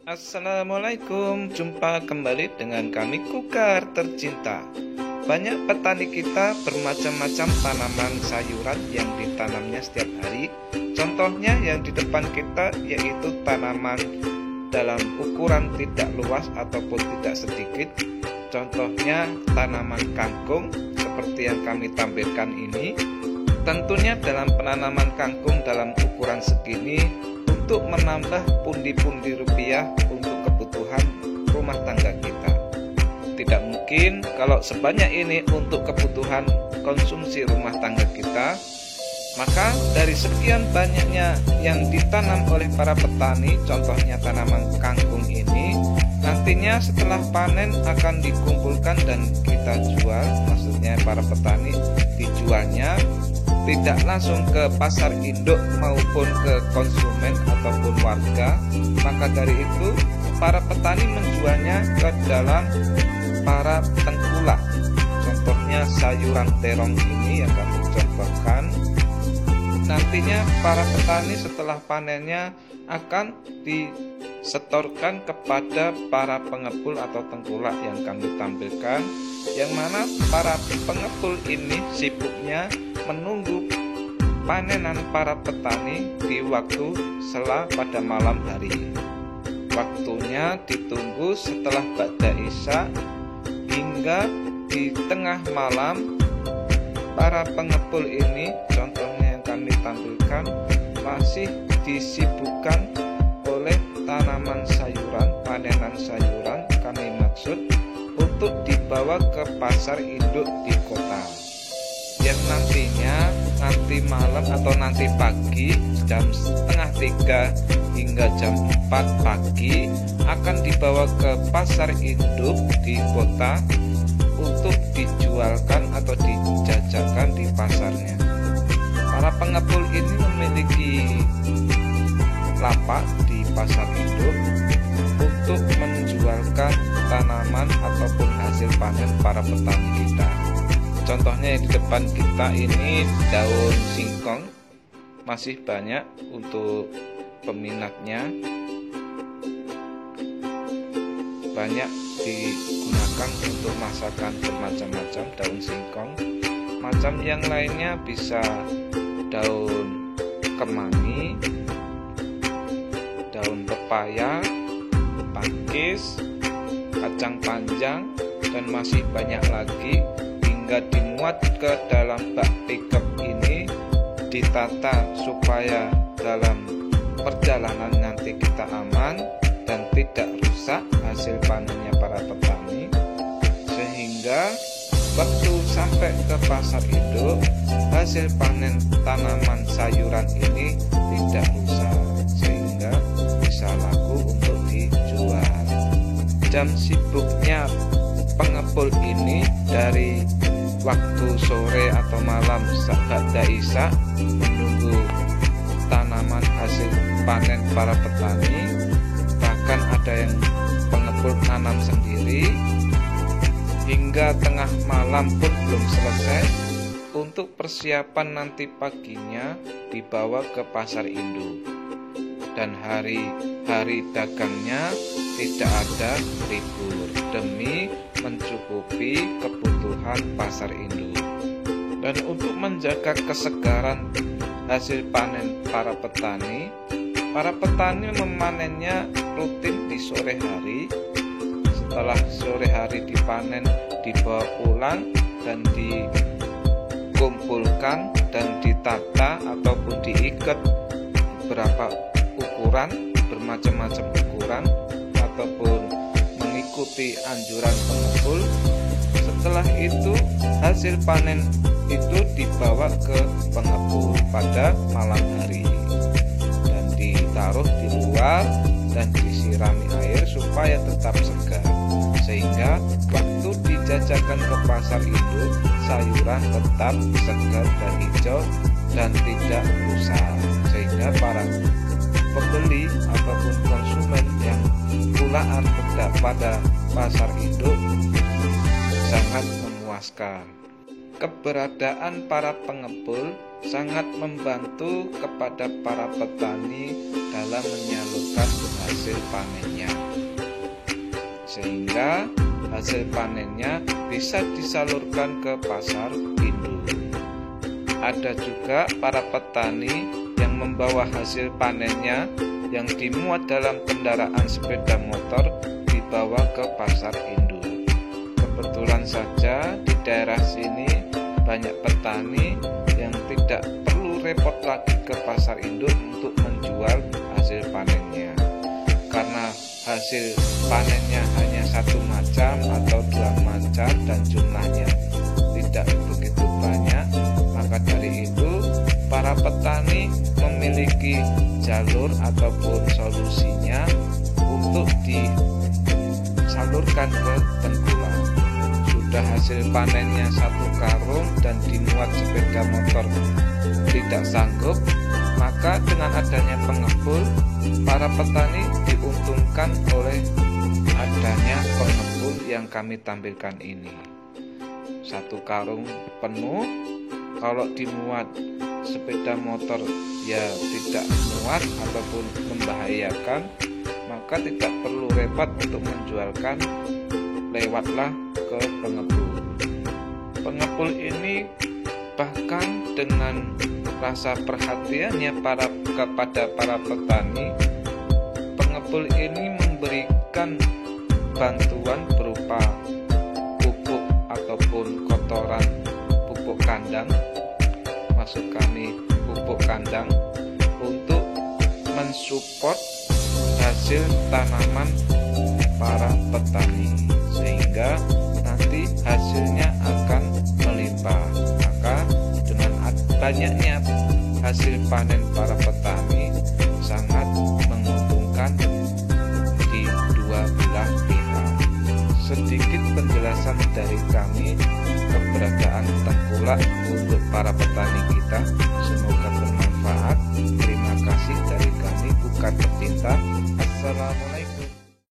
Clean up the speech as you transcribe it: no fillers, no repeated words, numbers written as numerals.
Assalamualaikum, jumpa kembali dengan kami Kukar Tercinta. Banyak petani kita bermacam-macam tanaman sayuran yang ditanamnya setiap hari. Contohnya yang di depan kita yaitu tanaman dalam ukuran tidak luas ataupun tidak sedikit. Contohnya tanaman kangkung seperti yang kami tampilkan ini. Tentunya dalam penanaman kangkung dalam ukuran segini untuk menambah pundi-pundi rupiah untuk kebutuhan rumah tangga kita. Tidak mungkin kalau sebanyak ini untuk kebutuhan konsumsi rumah tangga kita, maka dari sekian banyaknya yang ditanam oleh para petani, contohnya tanaman kangkung ini, nantinya setelah panen akan dikumpulkan dan kita jual, maksudnya para petani dijualnya tidak langsung ke pasar induk maupun ke konsumen ataupun warga, maka dari itu para petani menjualnya ke dalam para tengkulak. Contohnya sayuran terong ini yang kami contohkan. Nantinya para petani setelah panennya akan disetorkan kepada para pengepul atau tengkulak yang kami tampilkan, yang mana para pengepul ini sibuknya menunggu panenan para petani di waktu sela pada malam hari. Waktunya ditunggu setelah ba'da isya hingga di tengah malam. Para pengepul ini, contohnya yang kami tampilkan, masih disibukkan oleh tanaman sayuran, panenan sayuran kami maksud, untuk dibawa ke pasar induk di kota, yang nantinya nanti malam atau nanti pagi jam setengah 3 hingga jam 4 pagi akan dibawa ke pasar induk di kota untuk dijualkan atau dijajakan di pasarnya. Para pengepul ini memiliki lapak di pasar induk untuk menjualkan tanaman ataupun hasil panen para petani kita. Contohnya yang di depan kita ini daun singkong, masih banyak untuk peminatnya, banyak digunakan untuk masakan bermacam-macam daun singkong. Macam yang lainnya bisa daun kemangi, daun pepaya, pakis, kacang panjang, dan masih banyak lagi, hingga dimuat ke dalam bak pickup ini, ditata supaya dalam perjalanan nanti kita aman dan tidak rusak hasil panennya para petani, sehingga waktu sampai ke pasar induk hasil panen tanaman sayuran ini tidak rusak, sehingga bisa laku untuk dijual. Jam sibuknya pengepul ini dari waktu sore atau malam ba'da isya menunggu tanaman hasil panen para petani. Bahkan ada yang pengepul nanam sendiri hingga tengah malam pun belum selesai, untuk persiapan nanti paginya dibawa ke pasar induk, dan hari-hari dagangnya tidak ada libur demi mencukupi kebutuhan pasar induk. Dan untuk menjaga kesegaran hasil panen para petani memanennya rutin di sore hari. Setelah sore hari dipanen, dibawa pulang dan dikumpulkan dan ditata ataupun diikat beberapa ukuran, bermacam-macam ukuran, ataupun mengikuti anjuran pengepul. Setelah itu hasil panen itu dibawa ke pengepul pada malam hari dan ditaruh di luar dan disirami air supaya tetap segar, sehingga waktu dijajakan ke pasar induk sayuran tetap segar dan hijau dan tidak rusak, sehingga para pembeli ataupun konsumen yang pulaan pada pasar induk sangat memuaskan. Keberadaan para pengepul sangat membantu kepada para petani dalam menyalurkan hasil hasil panennya, sehingga hasil panennya bisa disalurkan ke pasar induk. Ada juga para petani yang membawa hasil panennya yang dimuat dalam kendaraan sepeda motor dibawa ke pasar induk. Kebetulan saja di daerah sini banyak petani yang tidak perlu repot lagi ke pasar induk untuk menjual hasil panennya. Karena hasil panennya hanya satu macam atau dua macam dan jumlahnya tidak begitu banyak, maka dari itu para petani memiliki jalur ataupun solusinya untuk disalurkan ke tengkulak. Sudah hasil panennya satu karung dan dimuat sepeda motor tidak sanggup, maka dengan adanya pengepul, para petani diuntungkan oleh adanya pengepul yang kami tampilkan ini. Satu karung penuh, kalau dimuat sepeda motor ya tidak muat ataupun membahayakan, maka tidak perlu repot untuk menjualkan, lewatlah ke pengepul. Pengepul ini bahkan dengan rasa perhatiannya kepada para petani, pengepul ini memberikan bantuan berupa pupuk ataupun kotoran pupuk kandang, maksud kami pupuk kandang, untuk mensupport hasil tanaman para petani, sehingga nanti hasilnya akan melimpah. Maka dengan banyaknya hasil panen para petani sangat menguntungkan di dua belah pihak. Sedikit penjelasan dari kami keberadaan tengkulak untuk para petani kita, semoga bermanfaat.